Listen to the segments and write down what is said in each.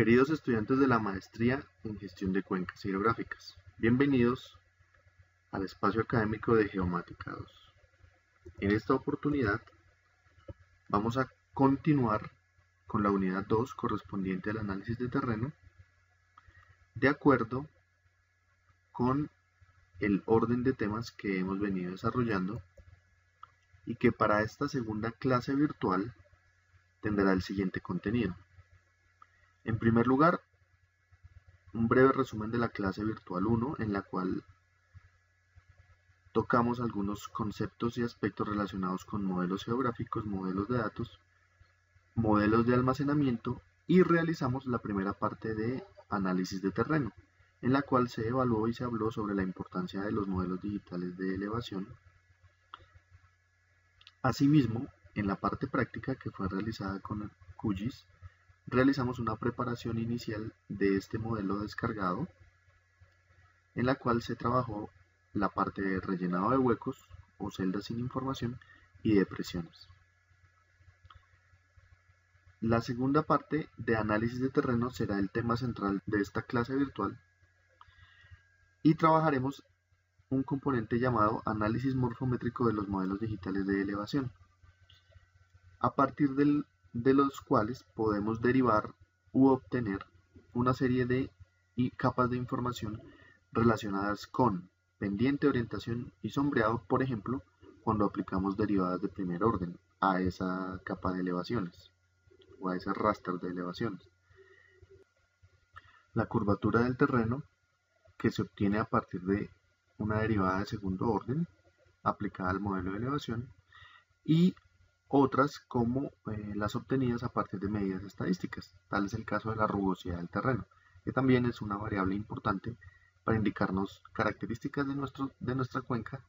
Queridos estudiantes de la maestría en gestión de cuencas hidrográficas, bienvenidos al espacio académico de Geomática 2. En esta oportunidad vamos a continuar con la unidad 2 correspondiente al análisis de terreno, de acuerdo con el orden de temas que hemos venido desarrollando y que para esta segunda clase virtual tendrá el siguiente contenido. En primer lugar, un breve resumen de la clase virtual 1, en la cual tocamos algunos conceptos y aspectos relacionados con modelos geográficos, modelos de datos, modelos de almacenamiento y realizamos la primera parte de análisis de terreno, en la cual se evaluó y se habló sobre la importancia de los modelos digitales de elevación. Asimismo, en la parte práctica que fue realizada con QGIS, realizamos una preparación inicial de este modelo descargado, en la cual se trabajó la parte de rellenado de huecos o celdas sin información y de presiones. La segunda parte de análisis de terreno será el tema central de esta clase virtual y trabajaremos un componente llamado análisis morfométrico de los modelos digitales de elevación, a partir de los cuales podemos derivar u obtener una serie de capas de información relacionadas con pendiente, orientación y sombreado, por ejemplo, cuando aplicamos derivadas de primer orden a esa capa de elevaciones o a ese raster de elevaciones. La curvatura del terreno, que se obtiene a partir de una derivada de segundo orden aplicada al modelo de elevación, y otras como las obtenidas a partir de medidas estadísticas. Tal es el caso de la rugosidad del terreno, que también es una variable importante para indicarnos características de nuestra cuenca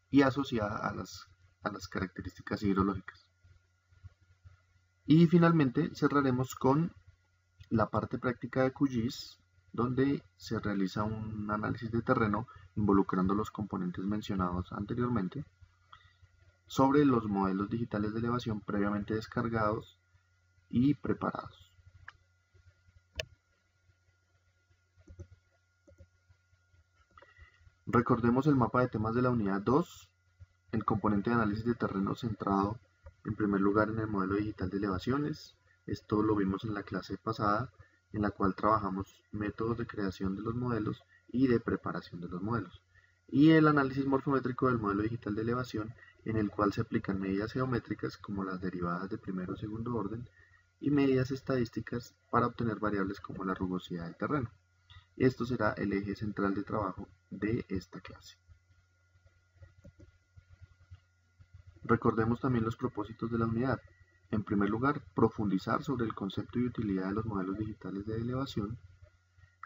y asociada a las características hidrológicas. Y finalmente cerraremos con la parte práctica de QGIS, donde se realiza un análisis de terreno involucrando los componentes mencionados anteriormente, sobre los modelos digitales de elevación previamente descargados y preparados. Recordemos el mapa de temas de la unidad 2, el componente de análisis de terreno centrado en primer lugar en el modelo digital de elevaciones. Esto lo vimos en la clase pasada, en la cual trabajamos métodos de creación de los modelos y de preparación de los modelos. Y el análisis morfométrico del modelo digital de elevación, en el cual se aplican medidas geométricas como las derivadas de primero o segundo orden y medidas estadísticas para obtener variables como la rugosidad del terreno. Esto será el eje central de trabajo de esta clase. Recordemos también los propósitos de la unidad. En primer lugar, profundizar sobre el concepto y utilidad de los modelos digitales de elevación,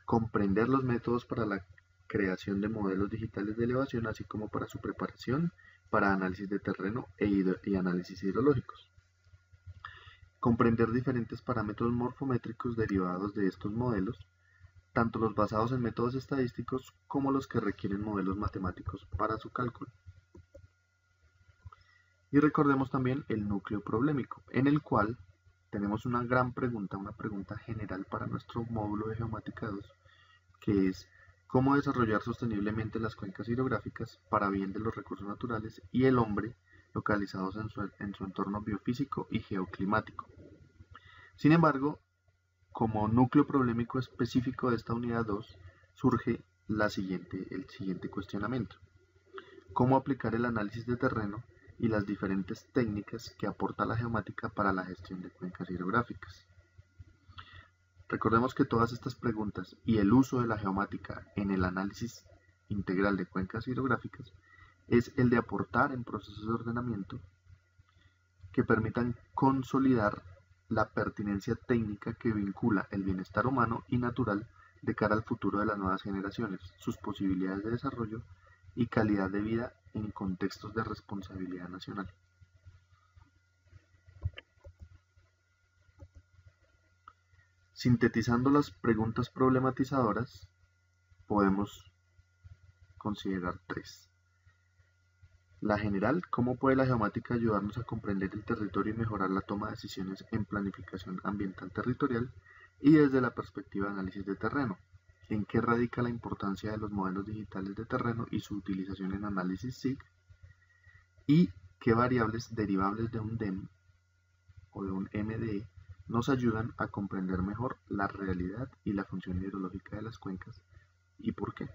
comprender los métodos para la creación de modelos digitales de elevación, así como para su preparación, para análisis de terreno y análisis hidrológicos. Comprender diferentes parámetros morfométricos derivados de estos modelos, tanto los basados en métodos estadísticos como los que requieren modelos matemáticos para su cálculo. Y recordemos también el núcleo problemático, en el cual tenemos una gran pregunta, una pregunta general para nuestro módulo de Geomática 2, que es cómo desarrollar sosteniblemente las cuencas hidrográficas para bien de los recursos naturales y el hombre localizados en su entorno biofísico y geoclimático. Sin embargo, como núcleo problemático específico de esta unidad 2, surge el siguiente cuestionamiento. ¿Cómo aplicar el análisis de terreno y las diferentes técnicas que aporta la geomática para la gestión de cuencas hidrográficas? Recordemos que todas estas preguntas y el uso de la geomática en el análisis integral de cuencas hidrográficas es el de aportar en procesos de ordenamiento que permitan consolidar la pertinencia técnica que vincula el bienestar humano y natural de cara al futuro de las nuevas generaciones, sus posibilidades de desarrollo y calidad de vida en contextos de responsabilidad nacional. Sintetizando las preguntas problematizadoras, podemos considerar tres. La general, ¿cómo puede la geomática ayudarnos a comprender el territorio y mejorar la toma de decisiones en planificación ambiental territorial? Y desde la perspectiva de análisis de terreno, en qué radica la importancia de los modelos digitales de terreno y su utilización en análisis SIG, y qué variables derivables de un DEM o de un MDE nos ayudan a comprender mejor la realidad y la función hidrológica de las cuencas y por qué.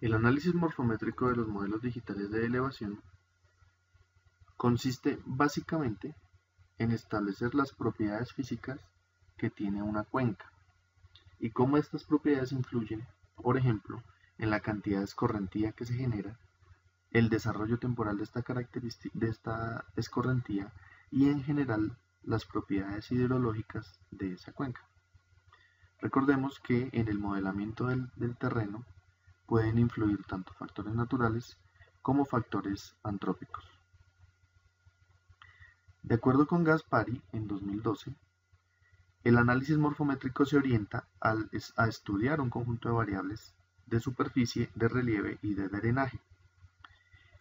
El análisis morfométrico de los modelos digitales de elevación consiste básicamente en establecer las propiedades físicas que tiene una cuenca y cómo estas propiedades influyen, por ejemplo, en la cantidad de escorrentía que se genera, el desarrollo temporal de esta escorrentía y en general las propiedades hidrológicas de esa cuenca. Recordemos que en el modelamiento del terreno pueden influir tanto factores naturales como factores antrópicos. De acuerdo con Gaspari, en 2012, el análisis morfométrico se orienta a estudiar un conjunto de variables de superficie, de relieve y de drenaje,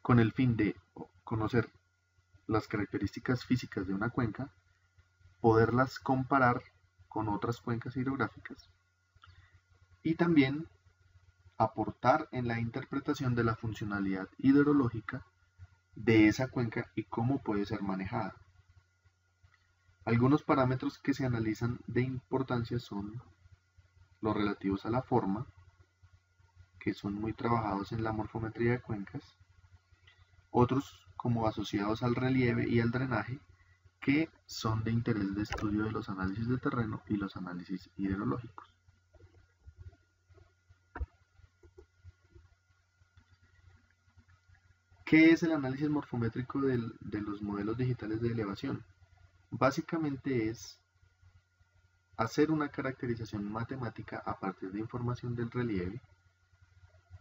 con el fin de conocer las características físicas de una cuenca, poderlas comparar con otras cuencas hidrográficas y también aportar en la interpretación de la funcionalidad hidrológica de esa cuenca y cómo puede ser manejada. Algunos parámetros que se analizan de importancia son los relativos a la forma, que son muy trabajados en la morfometría de cuencas, otros como asociados al relieve y al drenaje, que son de interés de estudio de los análisis de terreno y los análisis hidrológicos. ¿Qué es el análisis morfométrico de los modelos digitales de elevación? Básicamente es hacer una caracterización matemática a partir de información del relieve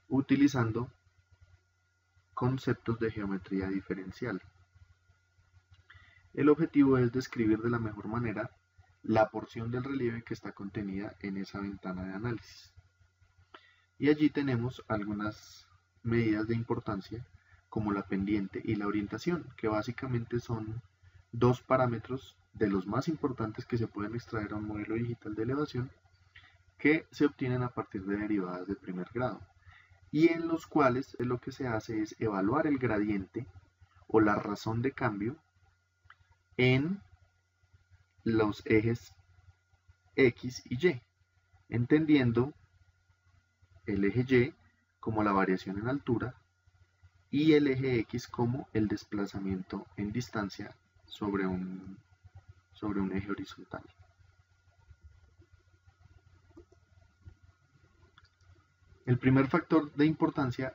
utilizando conceptos de geometría diferencial. El objetivo es describir de la mejor manera la porción del relieve que está contenida en esa ventana de análisis. Y allí tenemos algunas medidas de importancia como la pendiente y la orientación, que básicamente son dos parámetros de los más importantes que se pueden extraer a un modelo digital de elevación que se obtienen a partir de derivadas de primer grado y en los cuales lo que se hace es evaluar el gradiente o la razón de cambio en los ejes X y Y, entendiendo el eje Y como la variación en altura y el eje X como el desplazamiento en distancia sobre un eje horizontal. El primer factor de importancia,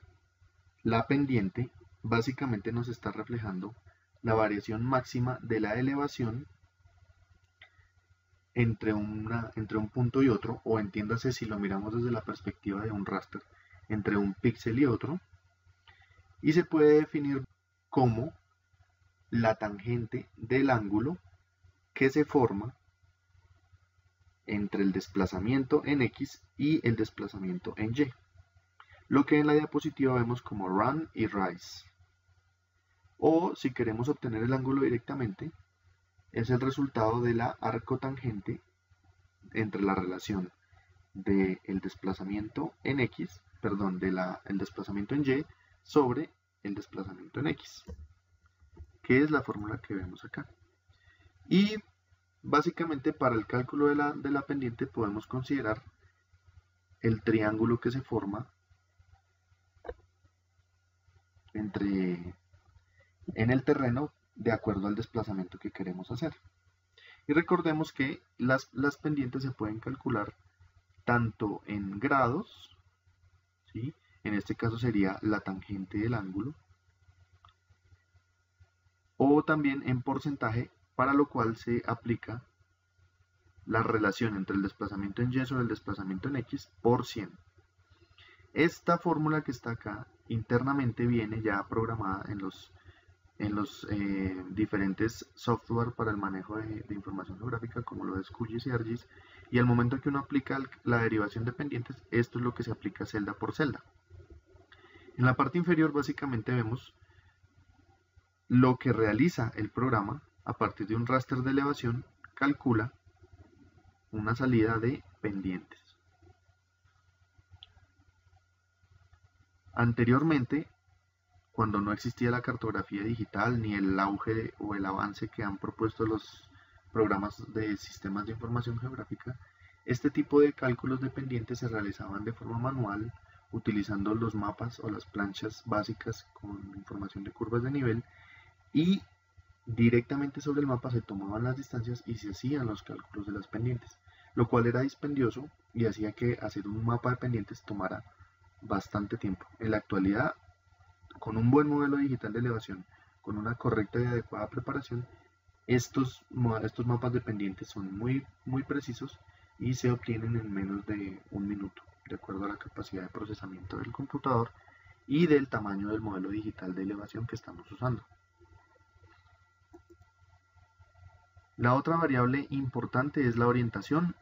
la pendiente, básicamente nos está reflejando la variación máxima de la elevación entre un punto y otro, o entiéndase si lo miramos desde la perspectiva de un raster, entre un píxel y otro, y se puede definir como la tangente del ángulo que se forma entre el desplazamiento en X y el desplazamiento en Y, lo que en la diapositiva vemos como run y rise. O si queremos obtener el ángulo directamente, es el resultado de la arcotangente entre la relación del desplazamiento en X, perdón, el desplazamiento en Y sobre el desplazamiento en X, que es la fórmula que vemos acá. Y básicamente para el cálculo de la pendiente podemos considerar el triángulo que se forma en el terreno de acuerdo al desplazamiento que queremos hacer. Y recordemos que las pendientes se pueden calcular tanto en grados, ¿sí? En este caso sería la tangente del ángulo, o también en porcentaje, para lo cual se aplica la relación entre el desplazamiento en Y sobre el desplazamiento en X por 100. Esta fórmula que está acá internamente viene ya programada en los diferentes software para el manejo de información geográfica, como lo es QGIS y ArcGIS, y al momento que uno aplica la derivación de pendientes, esto es lo que se aplica celda por celda. En la parte inferior básicamente vemos lo que realiza el programa a partir de un raster de elevación, calcula una salida de pendientes. Anteriormente, cuando no existía la cartografía digital ni el auge o el avance que han propuesto los programas de sistemas de información geográfica, este tipo de cálculos de pendientes se realizaban de forma manual, utilizando los mapas o las planchas básicas con información de curvas de nivel, y directamente sobre el mapa se tomaban las distancias y se hacían los cálculos de las pendientes, lo cual era dispendioso y hacía que hacer un mapa de pendientes tomara bastante tiempo. En la actualidad, con un buen modelo digital de elevación, con una correcta y adecuada preparación, estos mapas de pendientes son muy precisos y se obtienen en menos de un minuto, de acuerdo a la capacidad de procesamiento del computador y del tamaño del modelo digital de elevación que estamos usando. La otra variable importante es la orientación,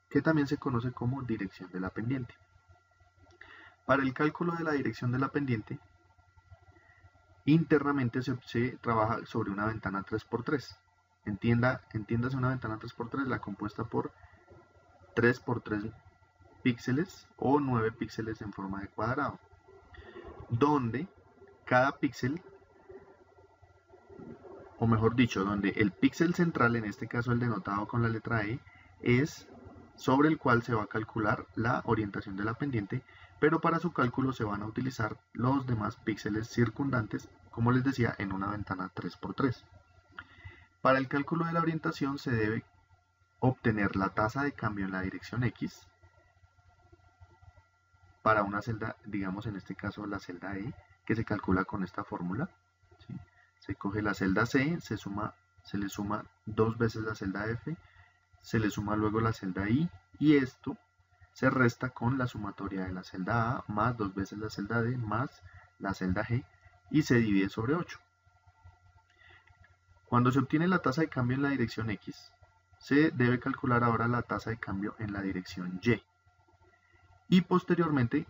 que también se conoce como dirección de la pendiente. Para el cálculo de la dirección de la pendiente, internamente se trabaja sobre una ventana 3×3. Entiéndase una ventana 3×3, la compuesta por 3×3 píxeles o 9 píxeles en forma de cuadrado, donde cada píxel, o mejor dicho, donde el píxel central, en este caso el denotado con la letra E, es sobre el cual se va a calcular la orientación de la pendiente, pero para su cálculo se van a utilizar los demás píxeles circundantes, como les decía, en una ventana 3×3. Para el cálculo de la orientación se debe obtener la tasa de cambio en la dirección X para una celda, digamos en este caso la celda E, que se calcula con esta fórmula, ¿sí? Se coge la celda C, se le suma 2 veces la celda F, se le suma luego la celda I, y esto se resta con la sumatoria de la celda A más 2 veces la celda D más la celda G, y se divide sobre 8. Cuando se obtiene la tasa de cambio en la dirección X, se debe calcular ahora la tasa de cambio en la dirección Y. Y posteriormente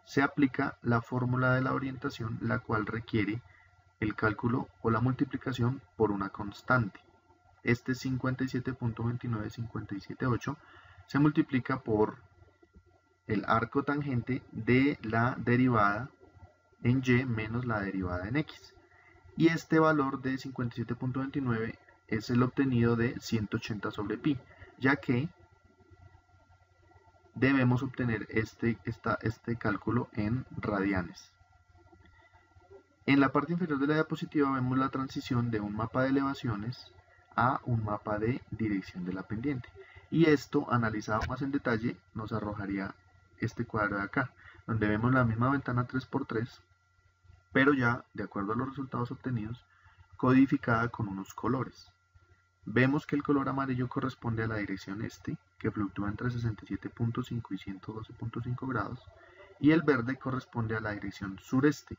se aplica la fórmula de la orientación, la cual requiere el cálculo o la multiplicación por una constante. Este 57.29578 se multiplica por el arco tangente de la derivada en Y menos la derivada en X. Y este valor de 57.29 es el obtenido de 180 sobre pi, ya que debemos obtener este cálculo en radianes. En la parte inferior de la diapositiva vemos la transición de un mapa de elevaciones a un mapa de dirección de la pendiente. Y esto, analizado más en detalle, nos arrojaría este cuadro de acá, donde vemos la misma ventana 3×3, pero ya, de acuerdo a los resultados obtenidos, codificada con unos colores. Vemos que el color amarillo corresponde a la dirección este, que fluctúa entre 67.5 y 112.5 grados, y el verde corresponde a la dirección sureste,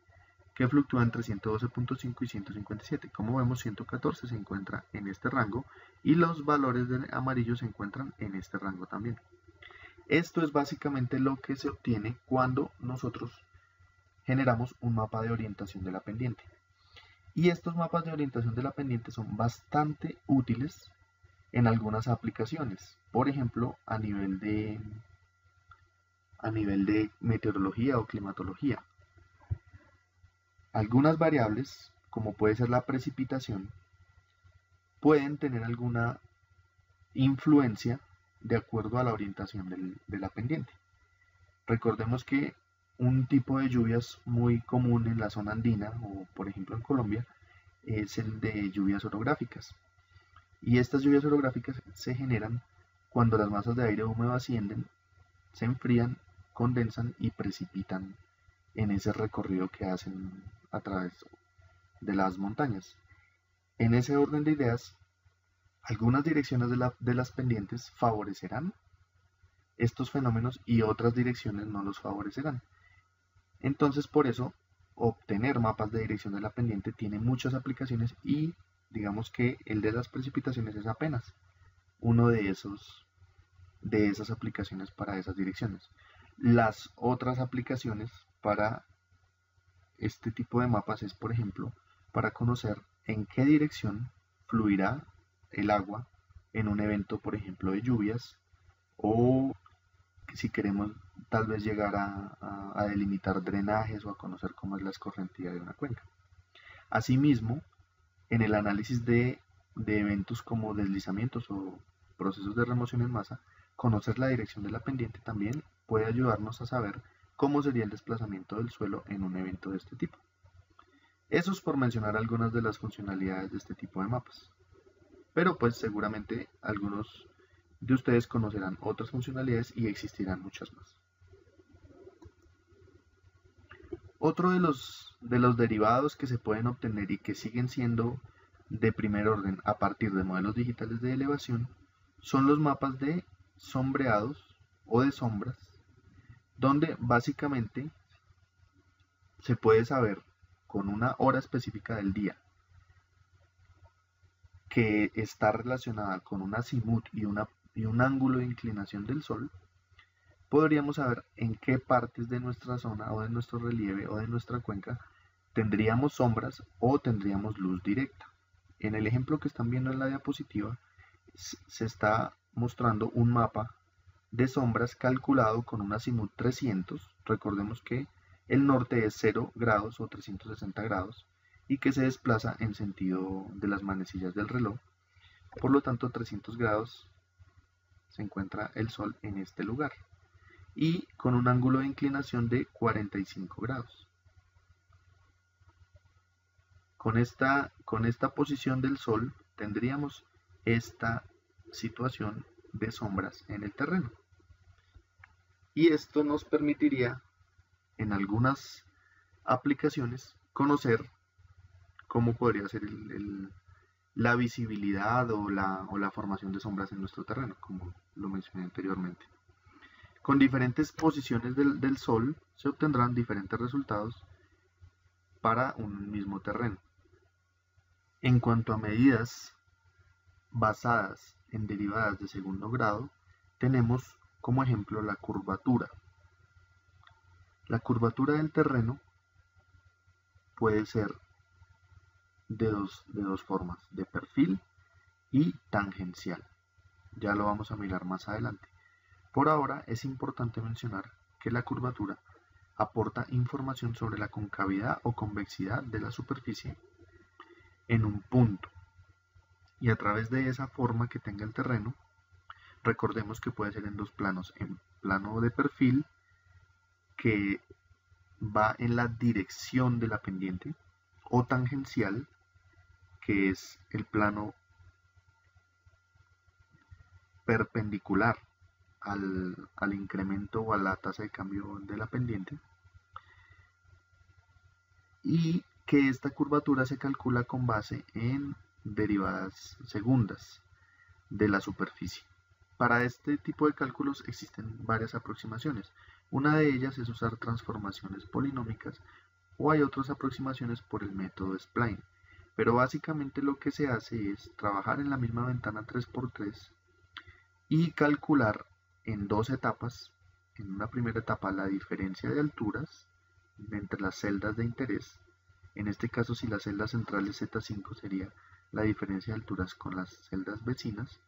que fluctúa entre 112.5 y 157. Como vemos, 114 se encuentra en este rango y los valores de amarillo se encuentran en este rango también. Esto es básicamente lo que se obtiene cuando nosotros generamos un mapa de orientación de la pendiente. Y estos mapas de orientación de la pendiente son bastante útiles en algunas aplicaciones. Por ejemplo, a nivel de meteorología o climatología. Algunas variables, como puede ser la precipitación, pueden tener alguna influencia de acuerdo a la orientación de la pendiente. Recordemos que un tipo de lluvias muy común en la zona andina o por ejemplo en Colombia es el de lluvias orográficas. Y estas lluvias orográficas se generan cuando las masas de aire húmedo ascienden, se enfrían, condensan y precipitan en ese recorrido que hacen a través de las montañas. En ese orden de ideas, algunas direcciones de las pendientes favorecerán estos fenómenos y otras direcciones no los favorecerán. Entonces, por eso, obtener mapas de dirección de la pendiente tiene muchas aplicaciones y digamos que el de las precipitaciones es apenas uno de esas aplicaciones para esas direcciones. Las otras aplicaciones para este tipo de mapas es, por ejemplo, para conocer en qué dirección fluirá el agua en un evento, por ejemplo, de lluvias, o si queremos tal vez llegar a delimitar drenajes o a conocer cómo es la escorrentía de una cuenca. Asimismo, en el análisis de eventos como deslizamientos o procesos de remoción en masa, conocer la dirección de la pendiente también puede ayudarnos a saber cómo sería el desplazamiento del suelo en un evento de este tipo. Eso es por mencionar algunas de las funcionalidades de este tipo de mapas. Pero pues seguramente algunos de ustedes conocerán otras funcionalidades y existirán muchas más. Otro de los derivados que se pueden obtener y que siguen siendo de primer orden a partir de modelos digitales de elevación son los mapas de sombreados o de sombras, donde básicamente se puede saber con una hora específica del día que está relacionada con un azimut y un ángulo de inclinación del Sol, podríamos saber en qué partes de nuestra zona o de nuestro relieve o de nuestra cuenca tendríamos sombras o tendríamos luz directa. En el ejemplo que están viendo en la diapositiva se está mostrando un mapa de sombras calculado con un azimut 300. Recordemos que el norte es 0 grados o 360 grados y que se desplaza en sentido de las manecillas del reloj. Por lo tanto, 300 grados se encuentra el Sol en este lugar y con un ángulo de inclinación de 45 grados. Con esta posición del Sol tendríamos esta situación de sombras en el terreno. Y esto nos permitiría en algunas aplicaciones conocer cómo podría ser la visibilidad o la formación de sombras en nuestro terreno, como lo mencioné anteriormente. Con diferentes posiciones del Sol se obtendrán diferentes resultados para un mismo terreno. En cuanto a medidas basadas en derivadas de segundo grado, tenemos como ejemplo la curvatura. La curvatura del terreno puede ser de dos formas, de perfil y tangencial. Ya lo vamos a mirar más adelante. Por ahora es importante mencionar que la curvatura aporta información sobre la concavidad o convexidad de la superficie en un punto, y a través de esa forma que tenga el terreno, recordemos que puede ser en dos planos, en plano de perfil que va en la dirección de la pendiente, o tangencial, que es el plano perpendicular al incremento o a la tasa de cambio de la pendiente, y que esta curvatura se calcula con base en derivadas segundas de la superficie. Para este tipo de cálculos existen varias aproximaciones. Una de ellas es usar transformaciones polinómicas, o hay otras aproximaciones por el método spline. Pero básicamente lo que se hace es trabajar en la misma ventana 3×3 y calcular en dos etapas. En una primera etapa la diferencia de alturas entre las celdas de interés. En este caso, si la celda central es Z5, sería la diferencia de alturas con las celdas vecinas.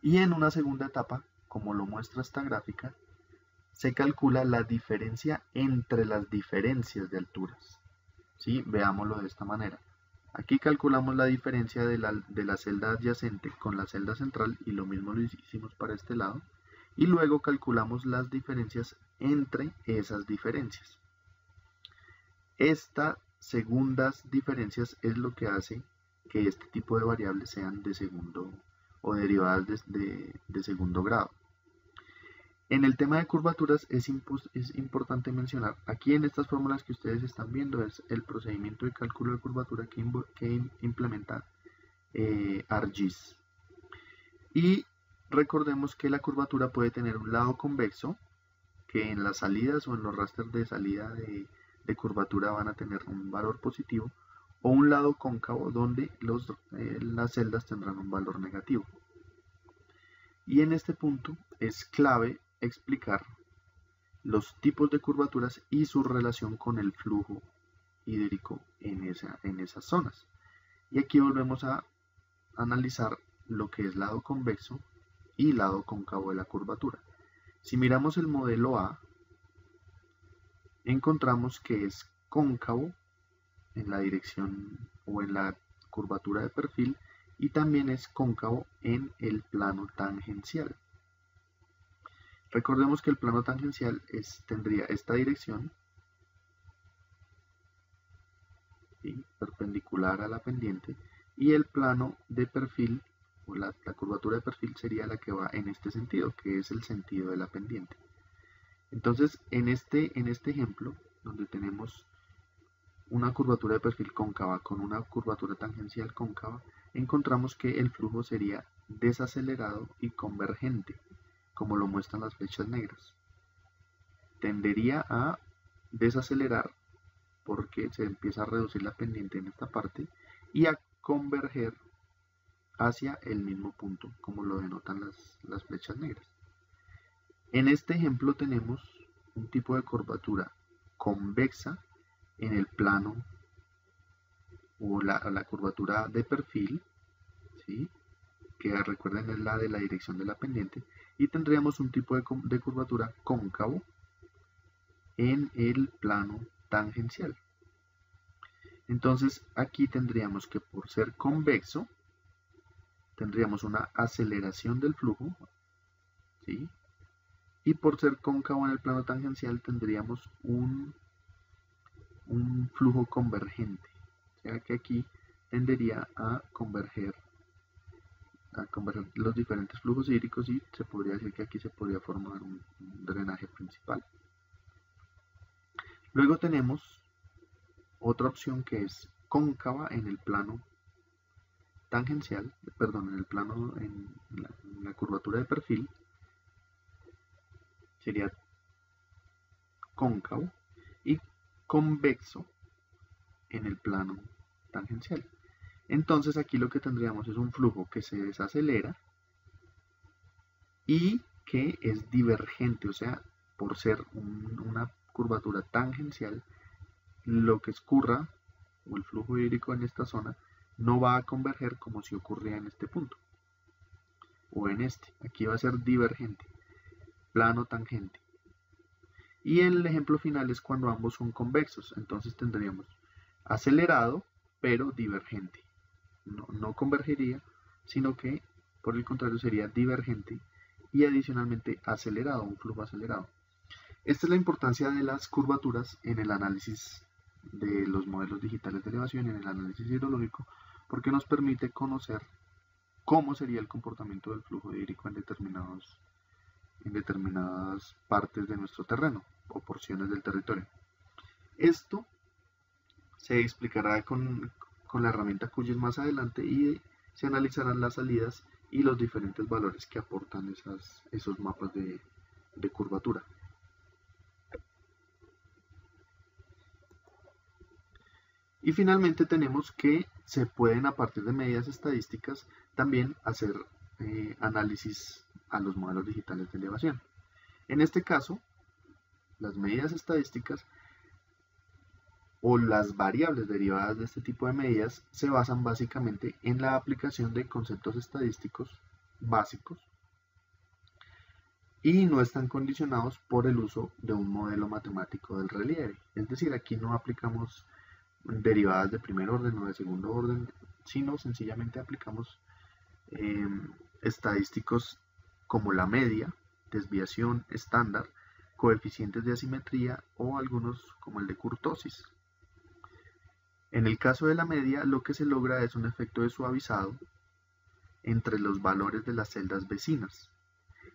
Y en una segunda etapa, como lo muestra esta gráfica, se calcula la diferencia entre las diferencias de alturas. ¿Sí? Veámoslo de esta manera. Aquí calculamos la diferencia de la celda adyacente con la celda central, y lo mismo lo hicimos para este lado. Y luego calculamos las diferencias entre esas diferencias. Estas segundas diferencias es lo que hace que este tipo de variables sean de segundo o derivadas de segundo grado. En el tema de curvaturas es importante mencionar, aquí en estas fórmulas que ustedes están viendo es el procedimiento de cálculo de curvatura que implementa ArcGIS. Y recordemos que la curvatura puede tener un lado convexo, que en las salidas o en los rasters de salida de curvatura van a tener un valor positivo, o un lado cóncavo donde las celdas tendrán un valor negativo. Y en este punto es clave explicar los tipos de curvaturas y su relación con el flujo hídrico en esas zonas. Y aquí volvemos a analizar lo que es lado convexo y lado cóncavo de la curvatura. Si miramos el modelo A, encontramos que es cóncavo en la dirección o en la curvatura de perfil y también es cóncavo en el plano tangencial. Recordemos que el plano tangencial tendría esta dirección, ¿sí?, perpendicular a la pendiente, y el plano de perfil o la curvatura de perfil sería la que va en este sentido, que es el sentido de la pendiente. Entonces, en este ejemplo, donde tenemos una curvatura de perfil cóncava con una curvatura tangencial cóncava, encontramos que el flujo sería desacelerado y convergente, como lo muestran las flechas negras. Tendería a desacelerar porque se empieza a reducir la pendiente en esta parte y a converger hacia el mismo punto, como lo denotan las flechas negras. En este ejemplo tenemos un tipo de curvatura convexa en el plano o la curvatura de perfil, ¿sí?, que recuerden es la de la dirección de la pendiente, y tendríamos un tipo de curvatura cóncavo en el plano tangencial. Entonces aquí tendríamos que, por ser convexo, tendríamos una aceleración del flujo, ¿sí?, y por ser cóncavo en el plano tangencial tendríamos un flujo convergente, o sea que aquí tendería a converger los diferentes flujos hídricos y se podría decir que aquí se podría formar un drenaje principal. Luego tenemos otra opción que es cóncava en el plano tangencial, en la curvatura de perfil, sería cóncavo, y convexo en el plano tangencial. Entonces aquí lo que tendríamos es un flujo que se desacelera y que es divergente, o sea, por ser una curvatura tangencial, lo que escurra o el flujo hídrico en esta zona no va a converger como si ocurría en este punto o en este. Aquí va a ser divergente, plano tangente. Y el ejemplo final es cuando ambos son convexos, entonces tendríamos acelerado pero divergente. No convergería, sino que por el contrario sería divergente y adicionalmente acelerado, un flujo acelerado. Esta es la importancia de las curvaturas en el análisis de los modelos digitales de elevación, en el análisis hidrológico, porque nos permite conocer cómo sería el comportamiento del flujo hídrico en determinadas partes de nuestro terreno o porciones del territorio. Esto se explicará con la herramienta QGIS más adelante y se analizarán las salidas y los diferentes valores que aportan esos mapas de curvatura. Y finalmente tenemos que se pueden, a partir de medidas estadísticas, también hacer análisis a los modelos digitales de elevación. En este caso, las medidas estadísticas o las variables derivadas de este tipo de medidas se basan básicamente en la aplicación de conceptos estadísticos básicos y no están condicionados por el uso de un modelo matemático del relieve. Es decir, aquí no aplicamos derivadas de primer orden o de segundo orden, sino sencillamente aplicamos estadísticos como la media, desviación estándar, coeficientes de asimetría o algunos como el de kurtosis. En el caso de la media, lo que se logra es un efecto de suavizado entre los valores de las celdas vecinas.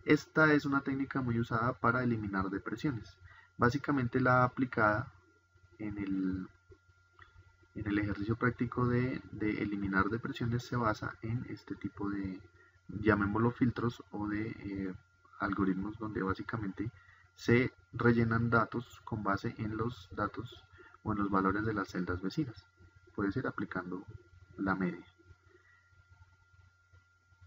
Esta es una técnica muy usada para eliminar depresiones. Básicamente la aplicada en el ejercicio práctico de eliminar depresiones se basa en este tipo de, llamémoslo, filtros o de algoritmos donde básicamente se rellenan datos con base en los datos o en los valores de las celdas vecinas. Puede ser aplicando la media.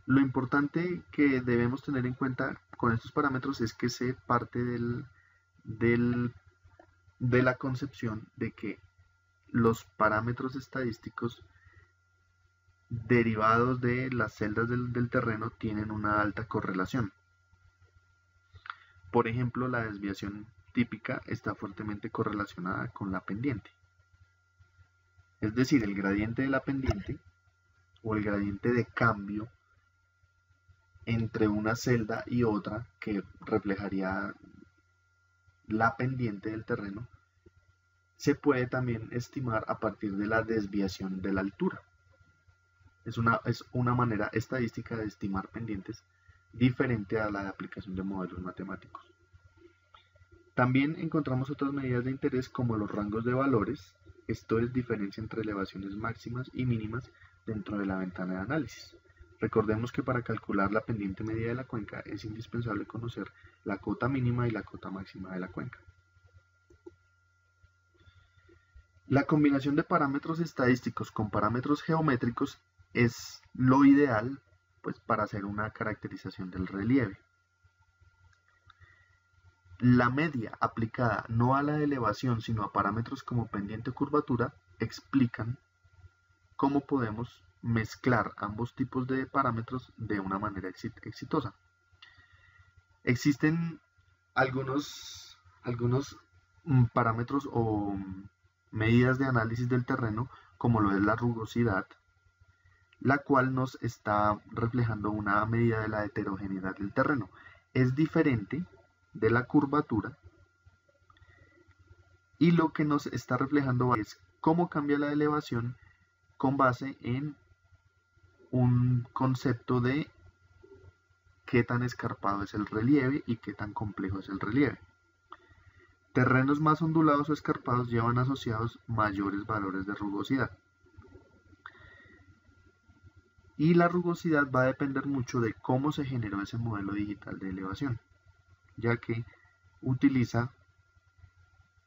Lo importante que debemos tener en cuenta con estos parámetros es que se parte de la concepción de que los parámetros estadísticos derivados de las celdas del terreno tienen una alta correlación. Por ejemplo, la desviación típica está fuertemente correlacionada con la pendiente. Es decir, el gradiente de la pendiente o el gradiente de cambio entre una celda y otra que reflejaría la pendiente del terreno se puede también estimar a partir de la desviación de la altura. Es una manera estadística de estimar pendientes diferente a la de aplicación de modelos matemáticos. También encontramos otras medidas de interés como los rangos de valores. Esto es diferencia entre elevaciones máximas y mínimas dentro de la ventana de análisis. Recordemos que para calcular la pendiente media de la cuenca es indispensable conocer la cota mínima y la cota máxima de la cuenca. La combinación de parámetros estadísticos con parámetros geométricos es lo ideal, pues, para hacer una caracterización del relieve. La media aplicada no a la elevación sino a parámetros como pendiente o curvatura explican cómo podemos mezclar ambos tipos de parámetros de una manera exitosa. Existen algunos parámetros o medidas de análisis del terreno, como lo es la rugosidad, la cual nos está reflejando una medida de la heterogeneidad del terreno. Es diferente de la curvatura y lo que nos está reflejando es cómo cambia la elevación con base en un concepto de qué tan escarpado es el relieve y qué tan complejo es el relieve. Terrenos más ondulados o escarpados llevan asociados mayores valores de rugosidad. Y la rugosidad va a depender mucho de cómo se generó ese modelo digital de elevación, ya que utiliza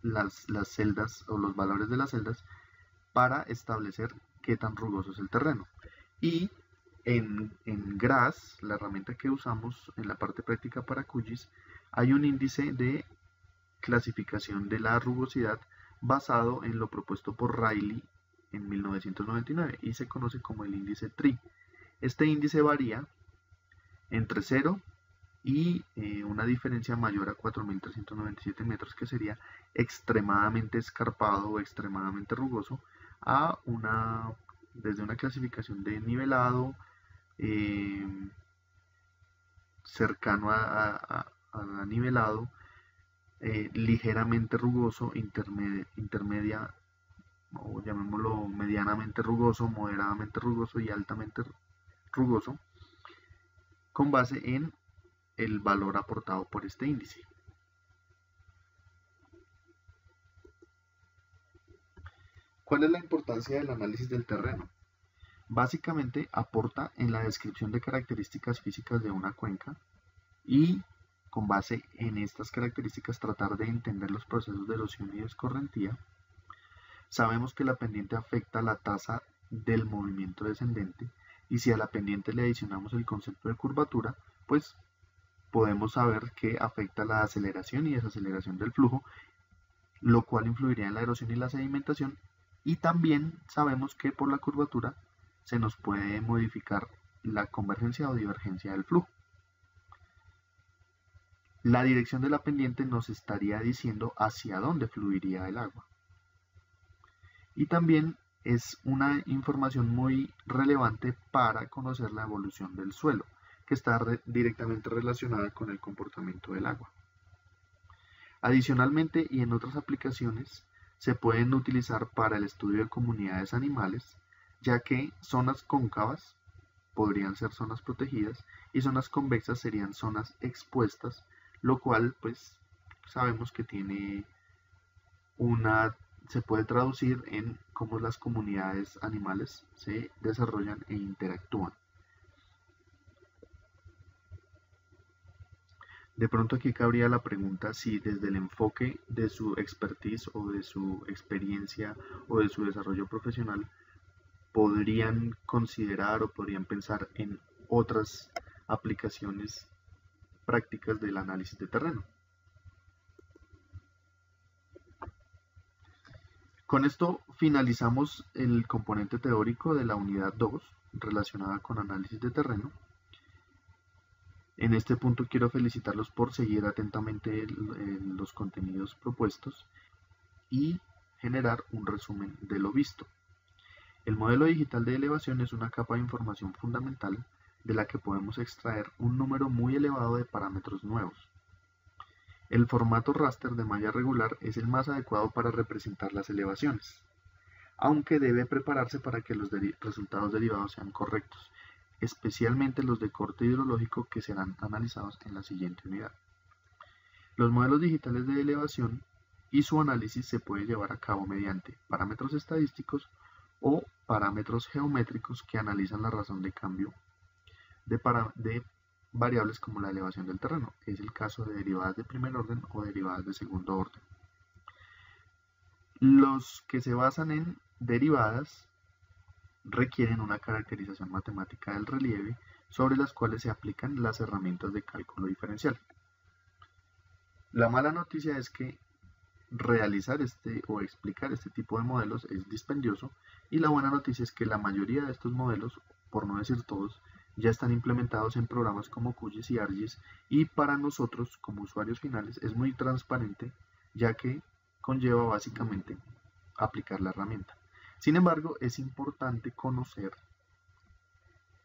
las celdas o los valores de las celdas para establecer qué tan rugoso es el terreno. Y en GRASS, la herramienta que usamos en la parte práctica para QGIS, hay un índice de clasificación de la rugosidad basado en lo propuesto por Riley en 1999 y se conoce como el índice TRI. Este índice varía entre 0 y una diferencia mayor a 4.397 metros, que sería extremadamente escarpado o extremadamente rugoso, a desde una clasificación de nivelado, cercano a nivelado, ligeramente rugoso, intermedia, o llamémoslo medianamente rugoso, moderadamente rugoso y altamente rugoso, con base en el valor aportado por este índice. ¿Cuál es la importancia del análisis del terreno? Básicamente aporta en la descripción de características físicas de una cuenca y con base en estas características tratar de entender los procesos de erosión y de escorrentía. Sabemos que la pendiente afecta la tasa del movimiento descendente y si a la pendiente le adicionamos el concepto de curvatura, pues podemos saber que afecta la aceleración y desaceleración del flujo, lo cual influiría en la erosión y la sedimentación, y también sabemos que por la curvatura se nos puede modificar la convergencia o divergencia del flujo. La dirección de la pendiente nos estaría diciendo hacia dónde fluiría el agua. Y también es una información muy relevante para conocer la evolución del suelo, que está directamente relacionada con el comportamiento del agua. Adicionalmente, y en otras aplicaciones, se pueden utilizar para el estudio de comunidades animales, ya que zonas cóncavas podrían ser zonas protegidas y zonas convexas serían zonas expuestas, lo cual pues sabemos que se puede traducir en cómo las comunidades animales se desarrollan e interactúan. De pronto aquí cabría la pregunta si desde el enfoque de su expertise o de su experiencia o de su desarrollo profesional podrían considerar o podrían pensar en otras aplicaciones prácticas del análisis de terreno. Con esto finalizamos el componente teórico de la unidad 2 relacionada con análisis de terreno. En este punto quiero felicitarlos por seguir atentamente los contenidos propuestos y generar un resumen de lo visto. El modelo digital de elevación es una capa de información fundamental de la que podemos extraer un número muy elevado de parámetros nuevos. El formato raster de malla regular es el más adecuado para representar las elevaciones, aunque debe prepararse para que los resultados derivados sean correctos, especialmente los de corte hidrológico que serán analizados en la siguiente unidad. Los modelos digitales de elevación y su análisis se puede llevar a cabo mediante parámetros estadísticos o parámetros geométricos que analizan la razón de cambio de variables como la elevación del terreno. Es el caso de derivadas de primer orden o derivadas de segundo orden. Los que se basan en derivadas requieren una caracterización matemática del relieve sobre las cuales se aplican las herramientas de cálculo diferencial. La mala noticia es que realizar o explicar este tipo de modelos es dispendioso, y la buena noticia es que la mayoría de estos modelos, por no decir todos, ya están implementados en programas como QGIS y ArcGIS, y para nosotros como usuarios finales es muy transparente, ya que conlleva básicamente aplicar la herramienta. Sin embargo, es importante conocer,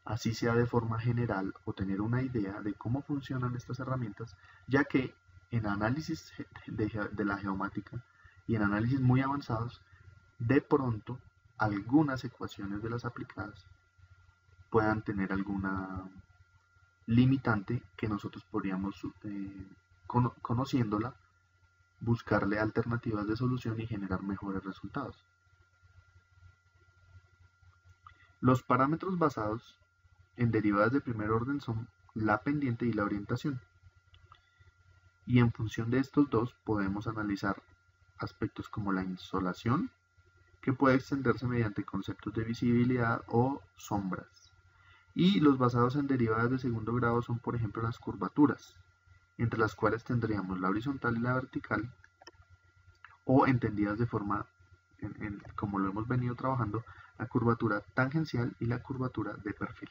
así sea de forma general, o tener una idea de cómo funcionan estas herramientas, ya que en análisis de la geomática y en análisis muy avanzados, de pronto algunas ecuaciones de las aplicadas puedan tener alguna limitante que nosotros podríamos, conociéndola, buscarle alternativas de solución y generar mejores resultados. Los parámetros basados en derivadas de primer orden son la pendiente y la orientación. Y en función de estos dos podemos analizar aspectos como la insolación, que puede extenderse mediante conceptos de visibilidad o sombras. Y los basados en derivadas de segundo grado son, por ejemplo, las curvaturas, entre las cuales tendríamos la horizontal y la vertical, o entendidas de forma, como lo hemos venido trabajando, la curvatura tangencial y la curvatura de perfil.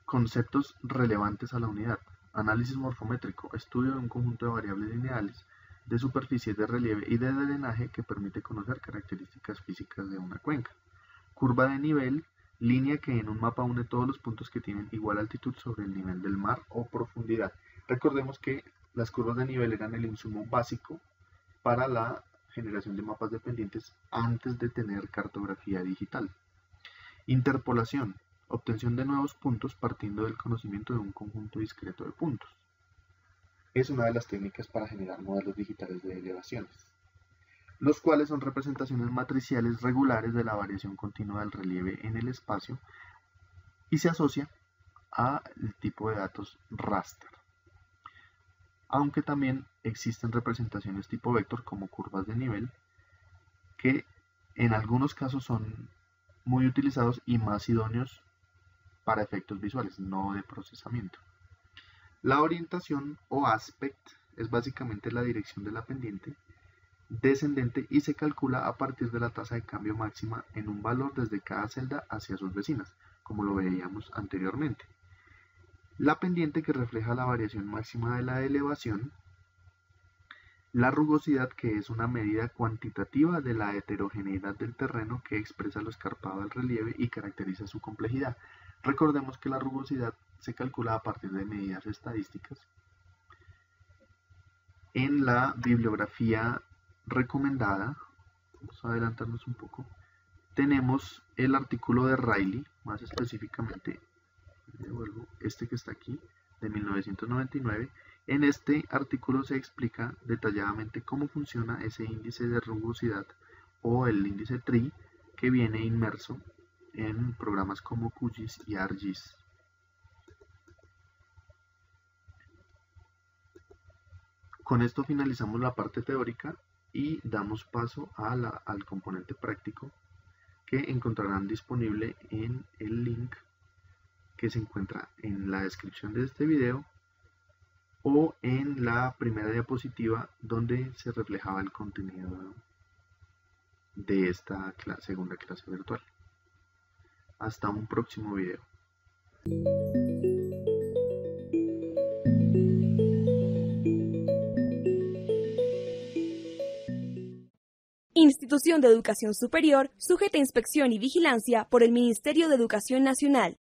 Conceptos relevantes a la unidad. Análisis morfométrico, estudio de un conjunto de variables lineales, de superficies de relieve y de drenaje que permite conocer características físicas de una cuenca. Curva de nivel, línea que en un mapa une todos los puntos que tienen igual altitud sobre el nivel del mar o profundidad. Recordemos que las curvas de nivel eran el insumo básico para la generación de mapas dependientes antes de tener cartografía digital. Interpolación, obtención de nuevos puntos partiendo del conocimiento de un conjunto discreto de puntos. Es una de las técnicas para generar modelos digitales de elevaciones, los cuales son representaciones matriciales regulares de la variación continua del relieve en el espacio y se asocia al tipo de datos raster. Aunque también existen representaciones tipo vector como curvas de nivel, que en algunos casos son muy utilizados y más idóneos para efectos visuales, no de procesamiento. La orientación o aspect es básicamente la dirección de la pendiente descendente y se calcula a partir de la tasa de cambio máxima en un valor desde cada celda hacia sus vecinas, como lo veíamos anteriormente. La pendiente que refleja la variación máxima de la elevación. La rugosidad, que es una medida cuantitativa de la heterogeneidad del terreno que expresa lo escarpado del relieve y caracteriza su complejidad. Recordemos que la rugosidad se calcula a partir de medidas estadísticas. En la bibliografía recomendada, vamos a adelantarnos un poco, tenemos el artículo de Riley, más específicamente, este que está aquí, de 1999. En este artículo se explica detalladamente cómo funciona ese índice de rugosidad o el índice TRI que viene inmerso en programas como QGIS y ArcGIS. Con esto finalizamos la parte teórica y damos paso al componente práctico que encontrarán disponible en el link que se encuentra en la descripción de este video o en la primera diapositiva donde se reflejaba el contenido de esta segunda clase virtual. Hasta un próximo video. Institución de Educación Superior, sujeta a inspección y vigilancia por el Ministerio de Educación Nacional.